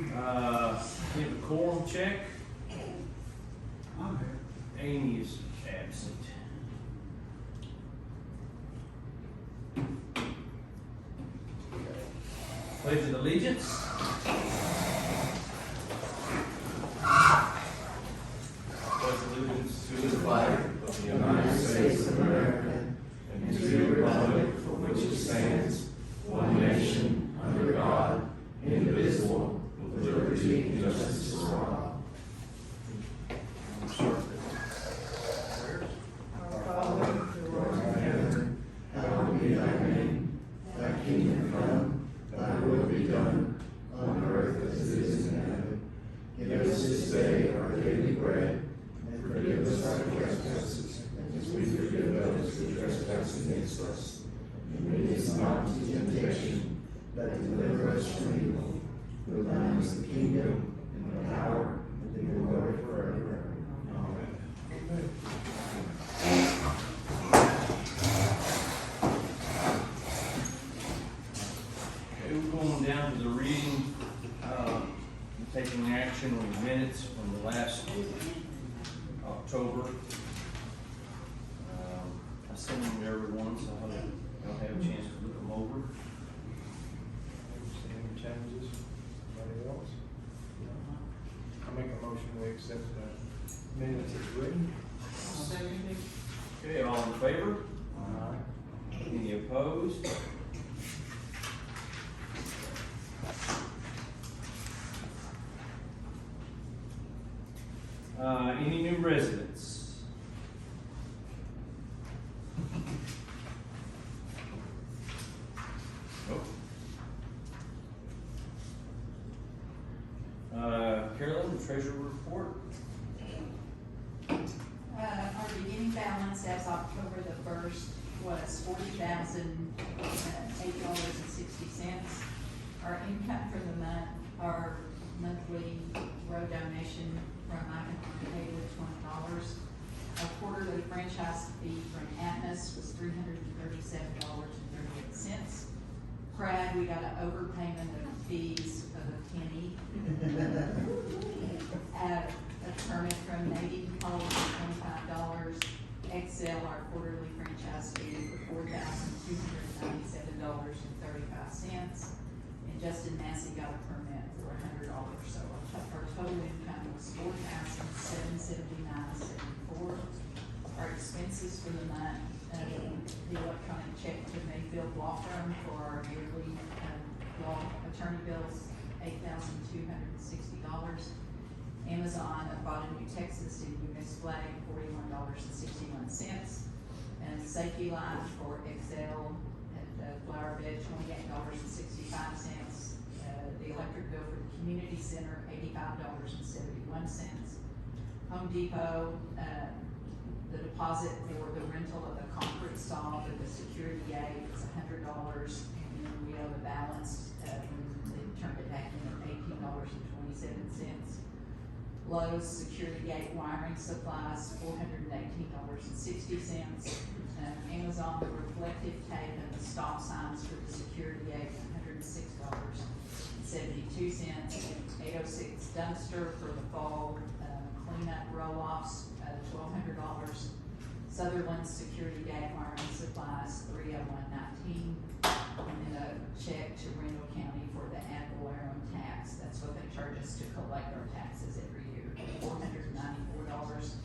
We have a quorum check. I'm here. Amy is absent. Pledge of allegiance. Pledge allegiance to the flag of the United States of America and to the republic for which it stands, one nation, under God, indivisible, with liberty and justice for all. Our Father, who art in heaven, hallowed be thy name. Thy kingdom come, thy will be done, on earth as it is in heaven. Give us this day our daily bread, and forgive us our trespasses, as we forgive those who trespass against us. And lead us not into temptation, but deliver us from evil. For thine is the kingdom, and the power, and the glory forever. Amen. Okay, we're going down to the reading, taking action on the minutes from the last October. I sent them to everyone, so I hope y'all have a chance to look them over. See any changes? Anybody else? I make a motion we accept the minutes as written. Okay, all in favor? Aye. Any opposed? Any new residents? Nope. Carolyn, the treasurer report. Our beginning balance as October the 1st was $40,008.60. Our income for the month, our monthly road donation from Icon paid with $20. Our quarterly franchise fee from Atmos was $337.38. Brad, we got an overpayment of fees of a penny. A permit from Navy Hall for $25. Excel, our quarterly franchise fee for $4,297.35. And Justin Massey got a permit for $100. So our total income was $4,779.74. Our expenses for the month, the electronic check to Mayfield Law Firm for our yearly law attorney bills, $8,260. Amazon, I bought a new Texas and US flag, $41.61. And Safety Line for Excel at Flower Bed, $28.65. The electric bill for the community center, $85.71. Home Depot, the deposit for the rental of the concrete saw for the security gate is $100, and then we owe the balance when they turned it back in at $18.27. Lowe's security gate wiring supplies, $418.60. Amazon, the reflective tape and the stop signs for the security gate, $106.72. 806 dumpster for the fall cleanup roll-offs, $1,200. Sutherland security gate wiring supplies, $301.19. And then a check to Randall County for the ad valorem tax. That's what they charge us to collect our taxes every year, $494.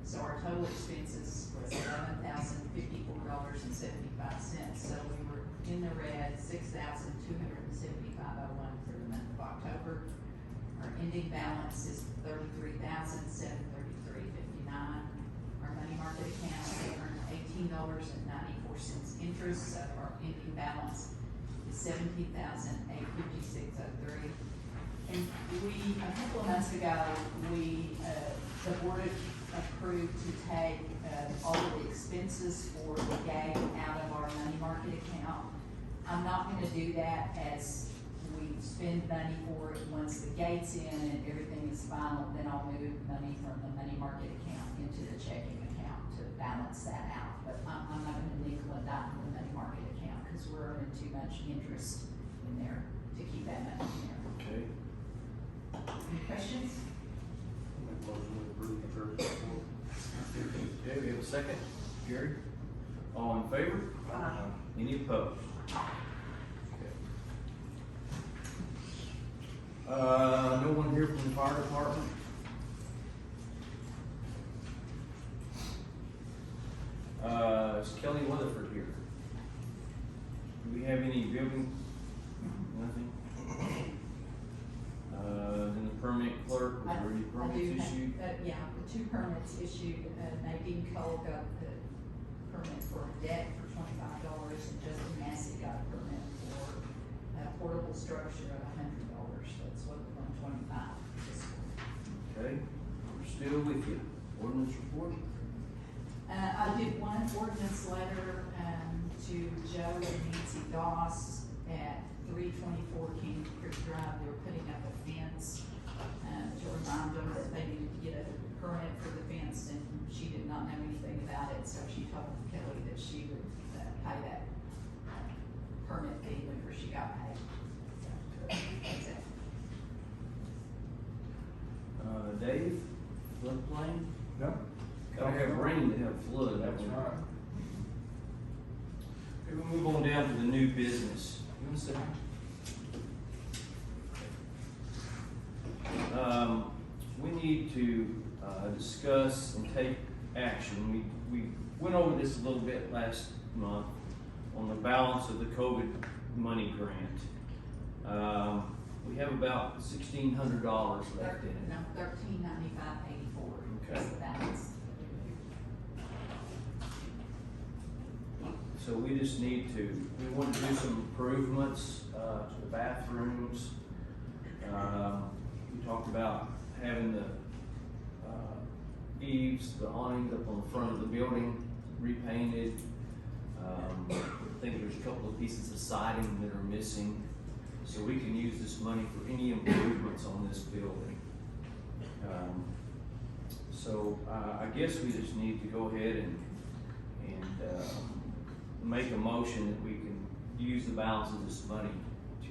So our total expenses was $11,054.75. So we were in the red, $6,275.01 for the month of October. Our ending balance is $33,733.59. Our money market account, we earned $18.94 interest, so our ending balance is $17,856.03. And a couple of months ago, the board approved to take all of the expenses for the gate out of our money market account. I'm not gonna do that as we spend money for it. Once the gate's in and everything is final, then I'll move money from the money market account into the checking account to balance that out. But I'm not gonna nickel and dime the money market account because we're earning too much interest in there to keep that money in there. Okay. questions? Make a motion to approve the treasurer's report. Okay, we have a second. Gary? All in favor? Any opposed? Okay. No one here from the fire department? Is Kelly Weatherford here? Do we have any building? Nothing? Then the permit clerk, was there any I do permits have- issued? Yeah, the 2 permits issued, Nadine Cole got the permit for a deck for $25, and Justin Massey got a permit for a portable structure of $100, that's what the 125 is for. Okay, we're still with you. Ordinance report? I did one ordinance letter, to Joe and Nancy Doss at 324 King Creek Drive. They were putting up a fence, to remind them that they needed to get a permit for the fence, and she did not know anything about it, so she told Kelly that she would, pay that permit fee whenever she got paid. So, that's it. Dave, floodplain? No? Gotta have rain to have flood. That's right. Okay, we'll move on down to the new business. You want to sit down? We need to, discuss and take action. We went over this a little bit last month on the balance of the COVID money grant. We have about $1,600 left in it. No, $1395.84 is the balance. So we just need to, we want to do some improvements, to the bathrooms. We talked about having the, eaves, the awnings up on the front of the building repainted. I think there's a couple of pieces of siding that are missing. So we can use this money for any improvements on this building. So I guess we just need to go ahead and make a motion that we can use the balance of this money to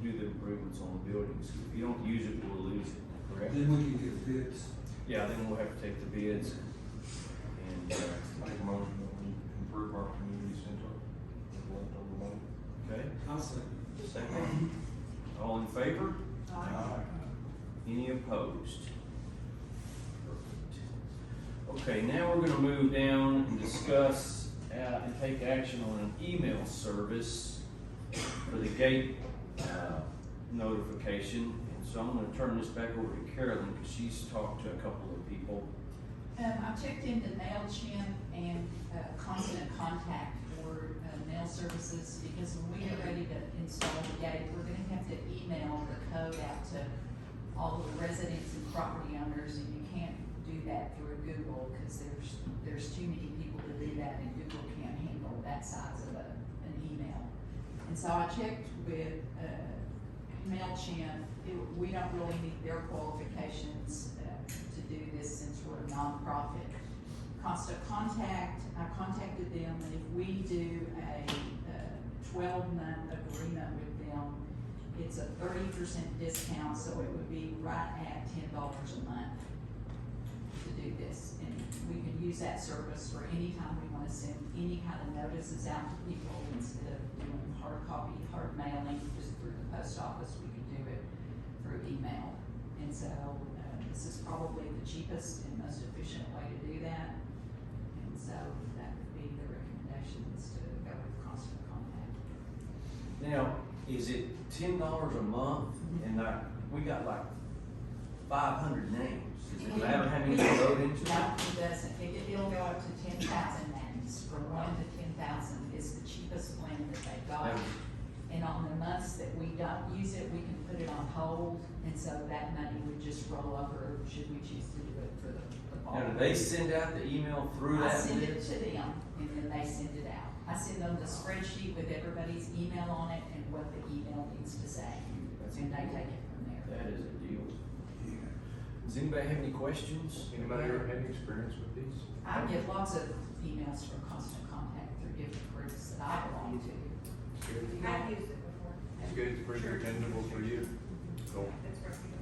do the improvements on the buildings. If you don't use it, we'll lose it, correct? Then we can get bids. Yeah, then we'll have to take the bids and, Make a motion that we improve our community center with leftover money. okay? I'll second. Second. All in favor? Aye. Any opposed? Perfect. Okay, now we're gonna move down and discuss and take action on an email service for the gate notification. And so I'm gonna turn this back over to Carolyn because she's talked to a couple of people. I checked into MailChimp and Constant Contact for mail services, because when we get ready to install the gate, we're gonna have to email the code out to all of the residents and property owners, and you can't do that through Google, because there's too many people to do that, and Google can't handle that size of an email. And so I checked with MailChimp. We don't really meet their qualifications to do this, since we're a nonprofit. Constant Contact, I contacted them, and if we do a 12-month agreement with them, it's a 30% discount, so it would be right at $10 a month to do this. And we can use that service for any time we wanna send any kind of notices out to people, instead of doing hard copy, hard mailing, just through the post office, we can do it through email. And so, this is probably the cheapest and most efficient way to do that. And so that would be the recommendations, to go with Constant Contact. Now, is it $10 a month? And we got like 500 names. Does it matter how many you wrote into it? No, it doesn't. It'll go up to 10,000 names. From 1 to 10,000 is the cheapest plan that they've got. And on the months that we don't use it, we can put it on hold, and so that money would just roll over, should we choose to do it for the fall. Now, do they send out the email through I that? send it to them, and then they send it out. I send them the spreadsheet with everybody's email on it and what the email needs to say, and they take it from there. That is a deal. Does anybody have any questions? Anybody ever had any experience with these? I get lots of emails from Constant Contact through different groups that I belong to. Good. I've used it before. It's good, it's pretty dependable for you. Cool. It's working.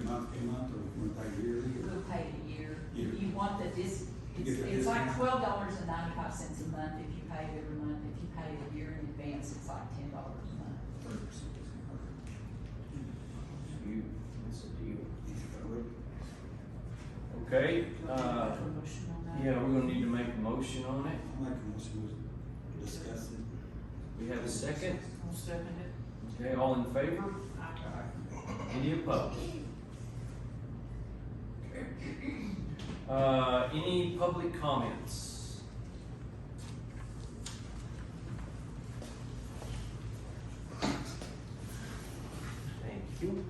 month to month, or we pay yearly? We'll pay a year. Year. You want the it's get the like discount. $12.95 a month if you pay it every month. If you pay it a year in advance, it's like $10 a month. It's a deal. Okay, Promotion on that. yeah, we're gonna need to make a motion on it. I'll make a motion to discuss it. We have a second. I'll second it. Okay, all in favor? Any opposed? Any public comments? Thank you.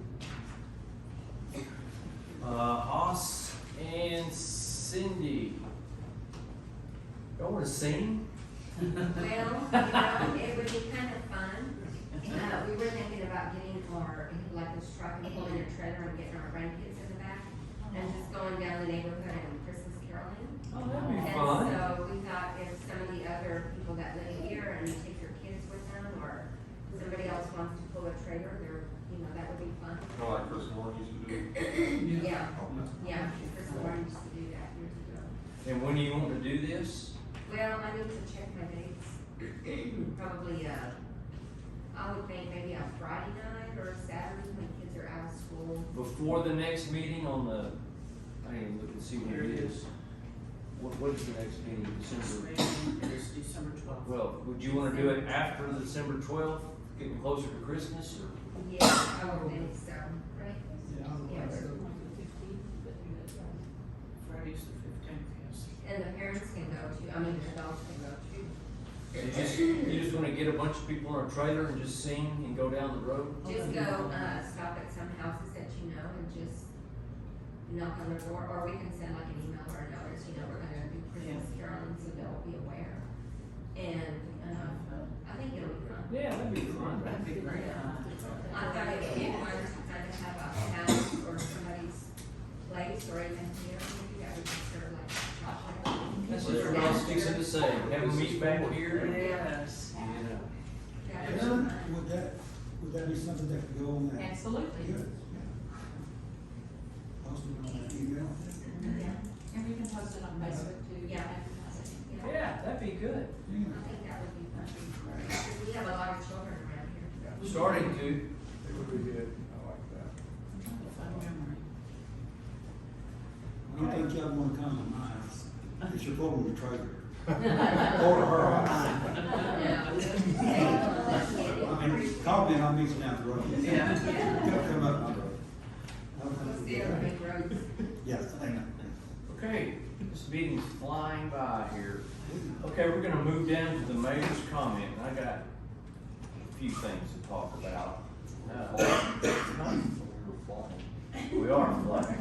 Haas and Cindy. Y'all wanna sing? Well, it would be kind of fun. We were thinking about getting our, like this truck and pulling a trailer and getting our grandkids in the back and just going down the neighborhood and Christmas caroling. Oh, that'd be And fun. so we thought if some of the other people that live here and you take your kids with them, or somebody else wants to pull a trailer, that would be fun. Kind of like Chris Moore used to do. Yeah, Chris Warren used to do that years ago. And when do you want to do this? Well, I need to check my dates. Probably, I would think maybe a Friday night or a Saturday when kids are out of school. Before the next meeting on the, I didn't look and see what it is. What is the next meeting, December? It's December 12th. Well, would you wanna do it after December 12th, getting closer to Christmas, or? Yeah, I would think so, right? Yeah. Friday's the 15th, yes. And the parents can go too, the adults can go too. You just wanna get a bunch of people in a trailer and just sing and go down the road? Just go, stop at some houses that you know and just knock on their door, or we can send like an email or a notice, we're gonna do Christmas caroling, so they'll be aware. And, I think it'll be fun. Yeah, that'd be fun. That'd be great. I thought it would be fun to kind of have a house or somebody's place, or even here, maybe that would be sort of like chocolate. That's just what I was fixing to say, have them meet back here and, Yes. Yeah, Would that be something that could go on that? Absolutely. Good. Post it on that email. Yeah. And we can post it on Facebook too. Yeah. Yeah, that'd be good. I think that would be fun. Because we have a lot of children around here. Starting to. It would be good, I like that. One thing y'all wanna come to my house, is you're pulling the trailer. Or her house. I mean, call me and I'll meet you down the road. Yeah. Come up my road. We'll see other big roads. Yes, I know. Okay, this meeting's flying by here. Okay, we're gonna move down to the mayor's comment, and I got a few things to talk about. We are flying.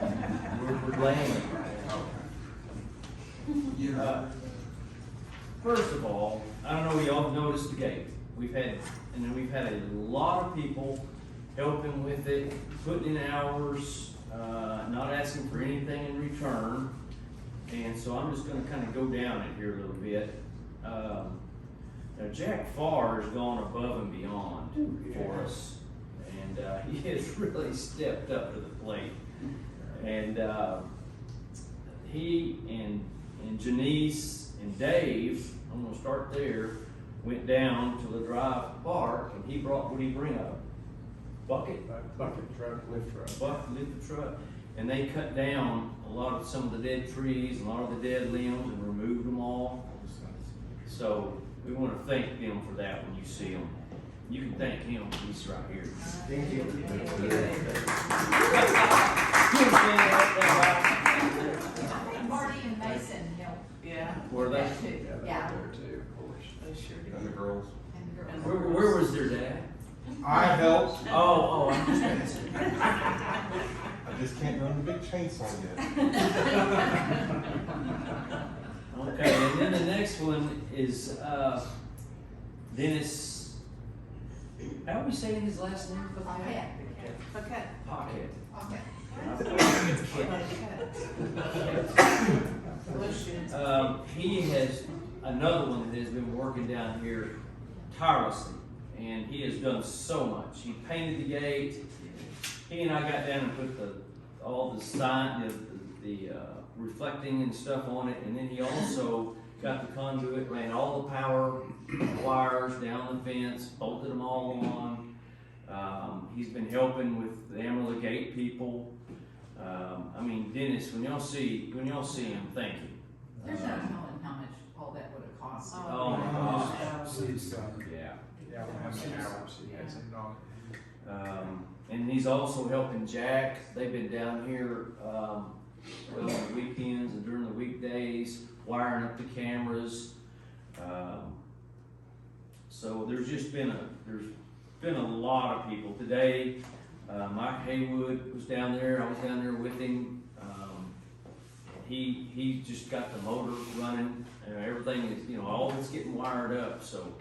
We're landing. Yeah. First of all, I don't know if y'all have noticed the gate. We've had a lot of people helping with it, putting in hours, not asking for anything in return. And so I'm just gonna kind of go down it here a little bit. Now Jack Farr has gone above and beyond for us, and he has really stepped up to the plate. And he and Janice and Dave, I'm gonna start there, went down to the drive park, and he brought, what did he bring, a bucket? Bucket truck, lift truck. Bucket, lift the truck, and they cut down some of the dead trees, and a lot of the dead limbs, and removed them all. So we want to thank them for that when you see them. You can thank him, he's right here. Thank you. Marty and Mason helped. Yeah. Were they? Too. Yeah, Yeah. they're there too, of course. They sure did. And the girls. And the girls. Where was their dad? I helped. Oh, I'm just messing. I just can't run the big chainsaw yet. Okay, and then the next one is Dennis. How are we saying his last name? Pocket. Pocket. Okay. He has another one that has been working down here tirelessly, and he has done so much. He painted the gate. He and I got down and put the all the sign, the reflecting and stuff on it, and then he also got the conduit, ran all the power wires down the fence, bolted them all on. He's been helping with the Amarillo Gate people. I mean, Dennis, when y'all see him, thank you. There's no telling how much all that would have cost. Oh my gosh. She's, Yeah. yeah, how many hours she has in on. And he's also helping Jack. They've been down here, well, on the weekends and during the weekdays, wiring up the cameras. So there's been a lot of people. Today, Mike Haywood was down there. I was down there with him. He just got the motor running. Everything is, all of it's getting wired up. So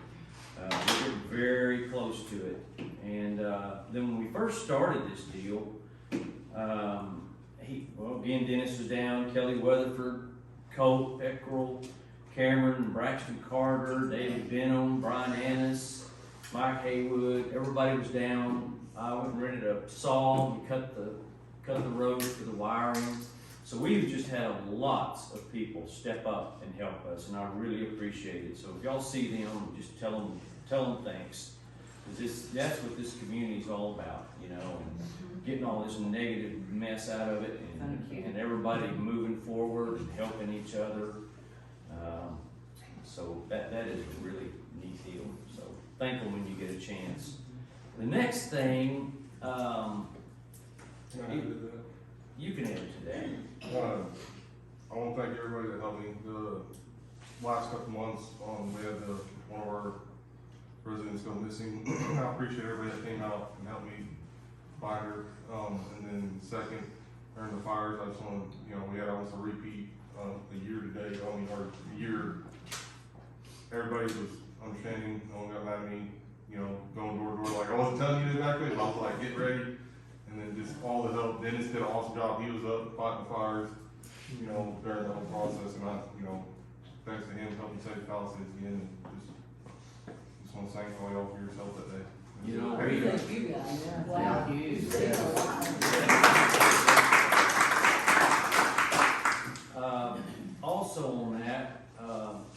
we're getting very close to it. And then when we first started this deal, again, Dennis was down, Kelly Weatherford, Colt Peckrell, Cameron, Braxton Carter, David Benham, Brian Annis, Mike Haywood, everybody was down. I went and rented a saw, we cut the road for the wiring. So we've just had lots of people step up and help us, and I really appreciate it. So if y'all see them, just tell them thanks. Because that's what this community is all about, and getting all this negative mess out of it, and everybody moving forward and helping each other. So that is a really neat deal. So thank them when you get a chance. The next thing, Can I do you can add to that. that? I want to thank everybody that helped me. The last couple months, we had one of our residents go missing. I appreciate everybody that came out and helped me find her. And then second, during the fires, I just want to, we had almost a repeat a year today, or a year. Everybody was understanding, no one got mad at me, going door to door, like I wasn't telling you exactly, but I was like, get ready. And then just all the help. Dennis did an awesome job. He was up fighting fires, during the whole process. And thanks to him helping save Palisades again. Just want to thank all y'all for your help that day. Thank you guys. Wow. Thank you. You saved a lot. Also on that,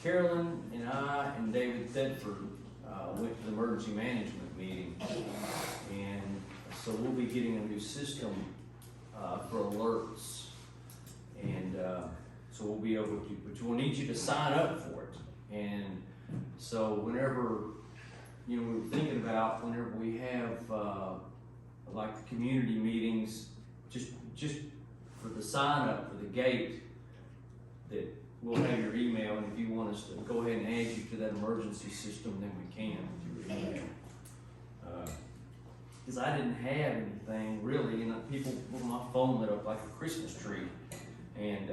Carolyn and I and David Tedford went to the emergency management meeting, and so we'll be getting a new system for alerts, and so we'll be able to, but we'll need you to sign up for it. And so whenever, we were thinking about whenever we have like the community meetings, just for the sign up for the gate, that we'll have your email, and if you want us to go ahead and add you to that emergency system, then we can with your email. Because I didn't have anything really, people, my phone lit up like a Christmas tree, and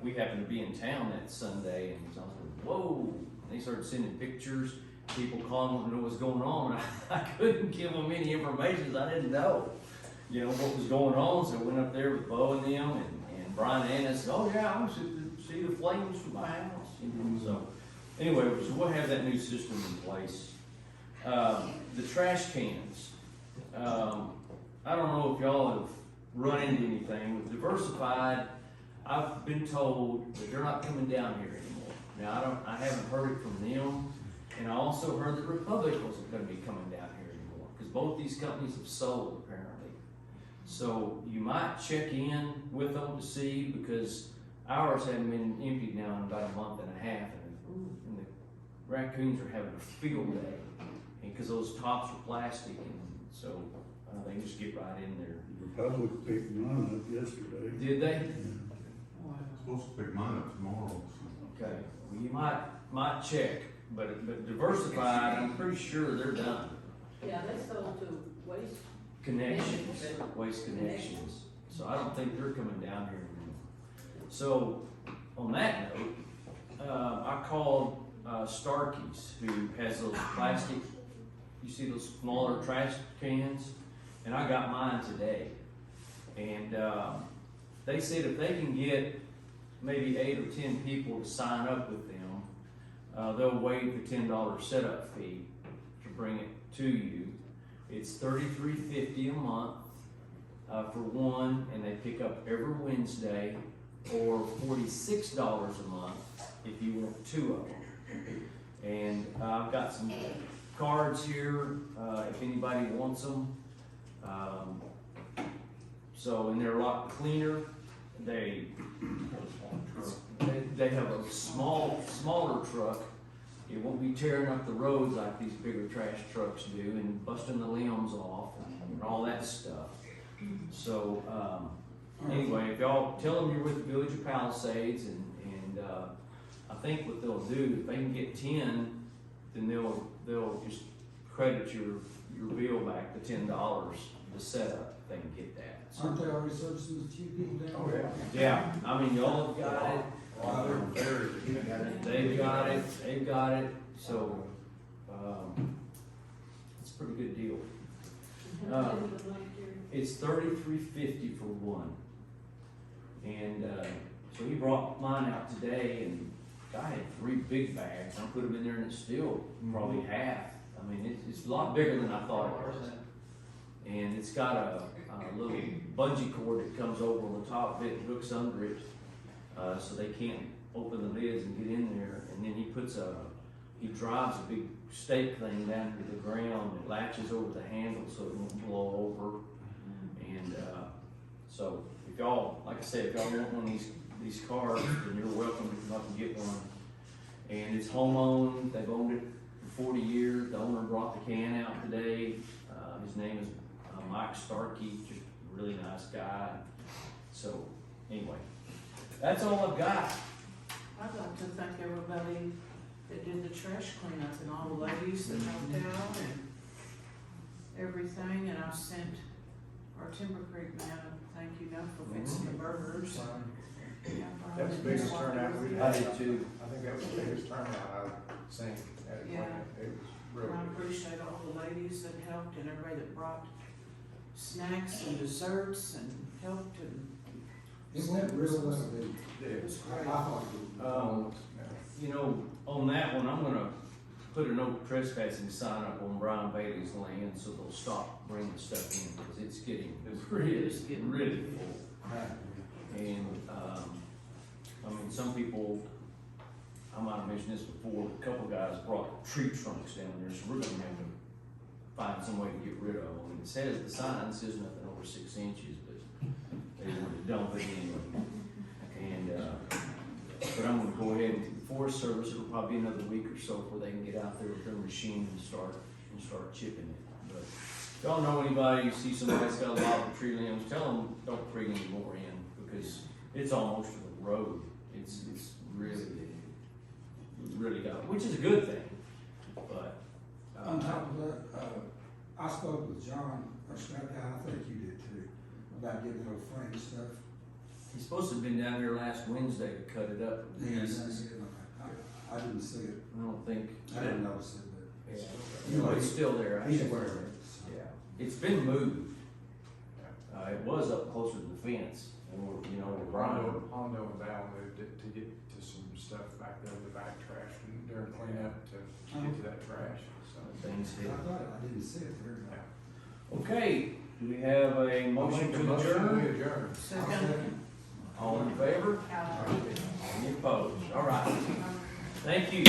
we happened to be in town that Sunday, and I was like, whoa, and they started sending pictures, people calling, wanting to know what's going on, and I couldn't give them any information, I didn't know, what was going on. So I went up there with Bo and them, and Brian Annis, oh yeah, I was see the flames from my house. So anyway, so we'll have that new system in place. The trash cans. I don't know if y'all have run into anything with Diversified. I've been told that they're not coming down here anymore. Now I haven't heard it from them, and I also heard that Republic wasn't going to be coming down here anymore because both these companies have sold apparently. So you might check in with them to see, because ours haven't been emptied now in about a month and a half, and the raccoons are having a field day, and because those tops are plastic, and so they just get right in there. Republic picked mine up yesterday. Did they? Supposed to pick mine up tomorrow. Okay. Well, you might check, but Diversified, I'm pretty sure they're done. Yeah, they sold to Waste. Connections, Waste Connections. So I don't think they're coming down here anymore. So on that note, I called Starkey's, who has those plastic, you see those smaller trash cans, and I got mine today. And they said if they can get maybe 8 or 10 people to sign up with them, they'll waive the $10 setup fee to bring it to you. It's $33.50 a month, for one, and they pick up every Wednesday, or $46 a month if you want two of them. And I've got some cards here, if anybody wants them. So, and they're a lot cleaner. They have a smaller truck. It won't be tearing up the roads like these bigger trash trucks do and busting the limbs off and all that stuff. So, anyway, if y'all tell them you're with the Village of Palisades, and I think what they'll do, if they can get 10, then they'll just credit your bill back to $10 to set up. If they can get that. So, Aren't they already servicing a few people down Oh, there? yeah. yeah, I mean, y'all have got it. They've got it. So, it's a pretty good deal. It's $33.50 for one. And so he brought mine out today, and I had 3 big bags. I put them in there, and it's still probably half. I mean, it's a lot bigger than I thought it was. And it's got a little bungee cord that comes over on the top of it and hooks under it, so they can't open the lids and get in there. And then he drives a big stake thing down to the ground that latches over the handle so it won't blow over. And so if y'all, like I said, if y'all want one of these cars, then you're welcome to come up and get one. And it's home owned. They've owned it for 40 years. The owner brought the can out today. His name is Mike Starkey, just a really nice guy. So anyway, that's all I've got. I'd like to thank everybody that did the trash cleanup and all the ladies that helped out and everything, and I've sent our Timber Creek man a thank you note for fixing the burgers. That was the biggest turnout we've I had. did too. I think that was the biggest turnout I've seen at a Yeah. plant. It was really I good. appreciate all the ladies that helped and everybody that brought snacks and desserts and helped, and Isn't that real well done? it was I great. thought it was. You know, on that one, I'm gonna put a no trespassing sign up on Brian Bailey's land, so they'll stop bringing stuff in, because it's getting really full. And, I mean, some people, I might have mentioned this before, a couple guys brought tree trunks down there, so we're gonna have to find some way to get rid of them. It says, the sign says nothing over 6 inches, but they want to dump it anyway. And, but I'm gonna go ahead and, the Forest Service, it'll probably be another week or so before they can get out there with their machine and start chipping it. But if y'all know anybody, you see somebody that's got a lot of tree limbs, tell them don't bring any more in, because it's almost to the road. It's really got, which is a good thing, but. On top of that, I spoke with John, or Scott guy, I think you did too, about getting the old frame stuff. He's supposed to have been down here last Wednesday to cut it up. I didn't see it. I don't think. I didn't notice it, but. Yeah. No, it's still there. He's aware of it. Yeah, it's been moved. It was up closer to the fence, and we're Brian. Hondo and Val moved it to get to some stuff back there, the back trash, and during cleanup to get to that trash, so. Things hit. I thought, I didn't see it there. Okay, do we have a motion to adjourn? We adjourn. Second. All in favor? Any opposed? All right. Thank you.